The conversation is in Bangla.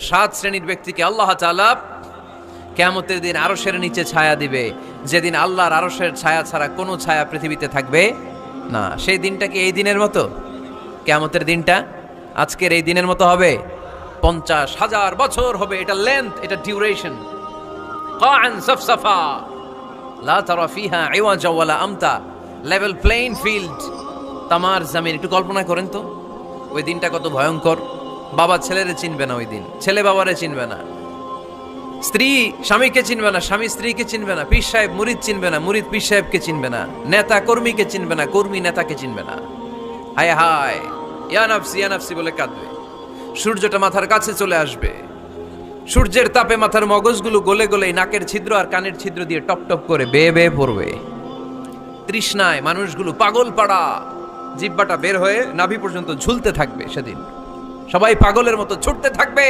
7 শ্রেণীর ব্যক্তিকে আল্লাহ তাআলা কিয়ামতের দিন আরশের নিচে ছায়া দিবে, যেদিন আল্লাহর আরশের ছায়া ছাড়া কোনো ছায়া পৃথিবীতে থাকবে না। সেই দিনটা কি এই দিনের মতো? কিয়ামতের দিনটা আজকের এই দিনের মতো হবে? 50,000 বছর হবে। এটা লেন্থ, এটা ডিউরেশন। কাআন সাফসাফা লা তারা ফিহা ইওয়াজা ওয়ালা আমতা, লেভেল প্লেইং ফিল্ড, তামার জমিন। একটু কল্পনা করেন তো ওই দিনটা কত ভয়ঙ্কর। বাবা ছেলেরে চিনবে না ওই দিন, ছেলে বাবারে চিনবে না, স্ত্রী স্বামীকে চিনবে না, স্বামী স্ত্রীকে চিনবে না, পীর সাহেব মুরিদ চিনবে না, মুরিদ পীর সাহেবকে চিনবে না, নেতা কর্মীকে চিনবে না, কর্মী নেতাকে চিনবে না। হায় হায়, ইয়া নাফসি বলে কাঁদবে। সূর্যটা মাথার কাছে চলে আসবে, সূর্যের তাপে মাথার মগজগুলো গলে গলে নাকের ছিদ্র আর কানের ছিদ্র দিয়ে টপ টপ করে বেয়ে বেয়ে পড়বে। তৃষ্ণায় মানুষগুলো পাগল পাড়া, জিহ্বাটা বের হয়ে নাভি পর্যন্ত ঝুলতে থাকবে। সেদিন সবাই পাগলের মতো ছুটতে থাকবে।